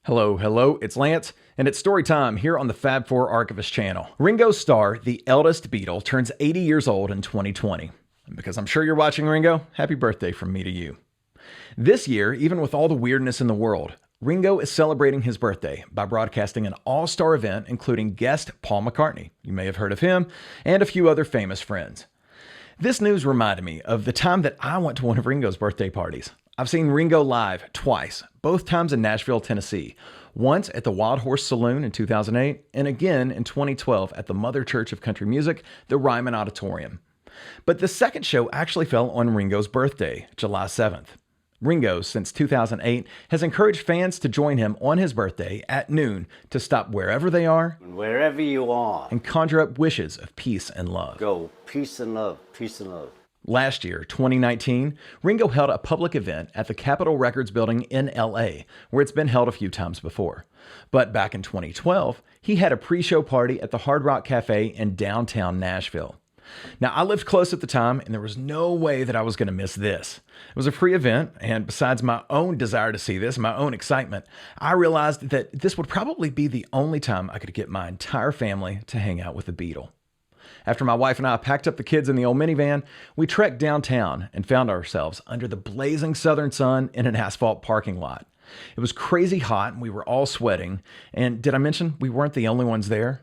Hello, it's Lance, and it's story time here on the Fab 4 Archivist channel. Ringo Starr, the eldest Beatle, turns 80 years old in 2020. And because I'm sure you're watching Ringo, happy birthday from me to you. This year, even with all the weirdness in the world, Ringo is celebrating his birthday by broadcasting an all-star event including guest Paul McCartney, you may have heard of him, and a few other famous friends. This news reminded me of the time that I went to one of Ringo's birthday parties. I've seen Ringo live twice, both times in Nashville, Tennessee. Once at the Wildhorse Saloon in 2008, and again in 2012 at the Mother Church of Country Music, the Ryman Auditorium. But the second show actually fell on Ringo's birthday, July 7th. Ringo, since 2008, has encouraged fans to join him on his birthday at noon to stop wherever they are, wherever you are, and conjure up wishes of peace and love. Go, peace and love, peace and love. Last year, 2019, Ringo held a public event at the Capitol Records building in LA, where it's been held a few times before. But back in 2012, he had a pre-show party at the Hard Rock Cafe in downtown Nashville. Now, I lived close at the time, and there was no way that I was going to miss this. It was a free event, and besides my own desire to see this, my own excitement, I realized that this would probably be the only time I could get my entire family to hang out with the Beatle. After my wife and I packed up the kids in the old minivan, we trekked downtown and found ourselves under the blazing southern sun in an asphalt parking lot. It was crazy hot and we were all sweating. And did I mention we weren't the only ones there?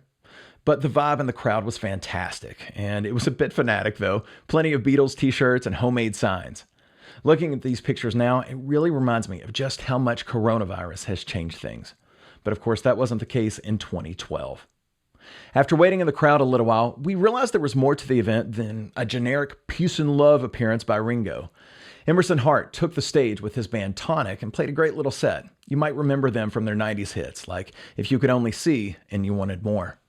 But the vibe in the crowd was fantastic. And it was a bit fanatic though. Plenty of Beatles t-shirts and homemade signs. Looking at these pictures now, it really reminds me of just how much coronavirus has changed things. But of course, that wasn't the case in 2012. After waiting in the crowd a little while, we realized there was more to the event than a generic peace and love appearance by Ringo. Emerson Hart took the stage with his band Tonic and played a great little set. You might remember them from their 90s hits, like If You Could Only See and You Wanted More.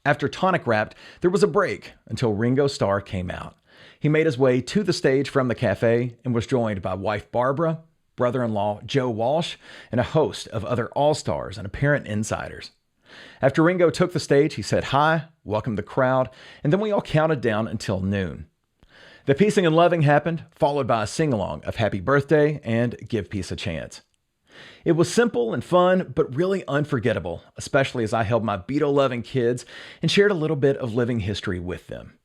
After Tonic wrapped, there was a break until Ringo Starr came out. He made his way to the stage from the cafe and was joined by wife Barbara, brother-in-law Joe Walsh, and a host of other all-stars and apparent insiders. After Ringo took the stage, he said hi, welcomed the crowd, and then we all counted down until noon. The peacing and loving happened, followed by a sing-along of Happy Birthday and Give Peace a Chance. It was simple and fun, but really unforgettable, especially as I held my Beatle-loving kids and shared a little bit of living history with them.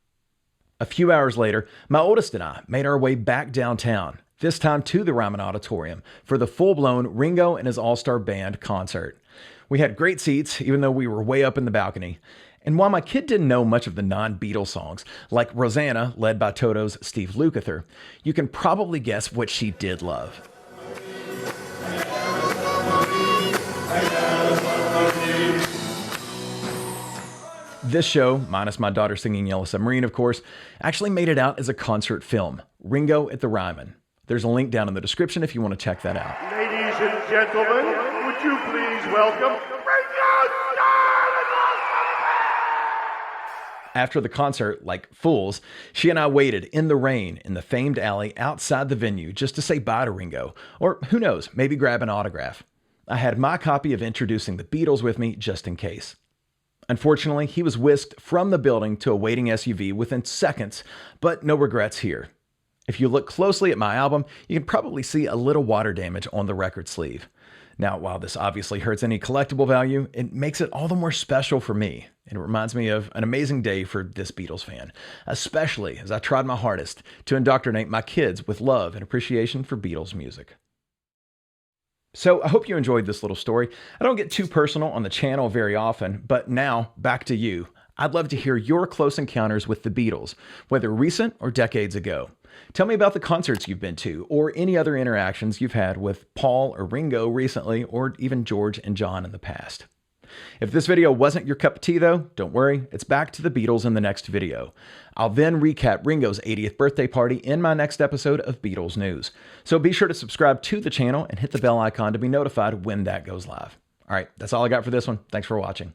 A few hours later, my oldest and I made our way back downtown, this time to the Ryman Auditorium, for the full-blown Ringo and his all-star band concert. We had great seats, even though we were way up in the balcony. And while my kid didn't know much of the non-Beatles songs, like Rosanna, led by Toto's Steve Lukather, you can probably guess what she did love. This show, minus my daughter singing Yellow Submarine, of course, actually made it out as a concert film, Ringo at the Ryman. There's a link down in the description if you want to check that out. Ladies and gentlemen, would you please welcome Ringo Starr! After the concert, like fools, she and I waited in the rain in the famed alley outside the venue just to say bye to Ringo, or who knows, maybe grab an autograph. I had my copy of Introducing the Beatles with me just in case. Unfortunately, he was whisked from the building to a waiting SUV within seconds, but no regrets here. If you look closely at my album, you can probably see a little water damage on the record sleeve. Now, while this obviously hurts any collectible value, it makes it all the more special for me. And it reminds me of an amazing day for this Beatles fan, especially as I tried my hardest to indoctrinate my kids with love and appreciation for Beatles music. So I hope you enjoyed this little story. I don't get too personal on the channel very often, but now back to you. I'd love to hear your close encounters with the Beatles, whether recent or decades ago. Tell me about the concerts you've been to, or any other interactions you've had with Paul or Ringo recently, or even George and John in the past. If this video wasn't your cup of tea though, don't worry, it's back to the Beatles in the next video. I'll then recap Ringo's 80th birthday party in my next episode of Beatles News. So be sure to subscribe to the channel and hit the bell icon to be notified when that goes live. All right, that's all I got for this one. Thanks for watching.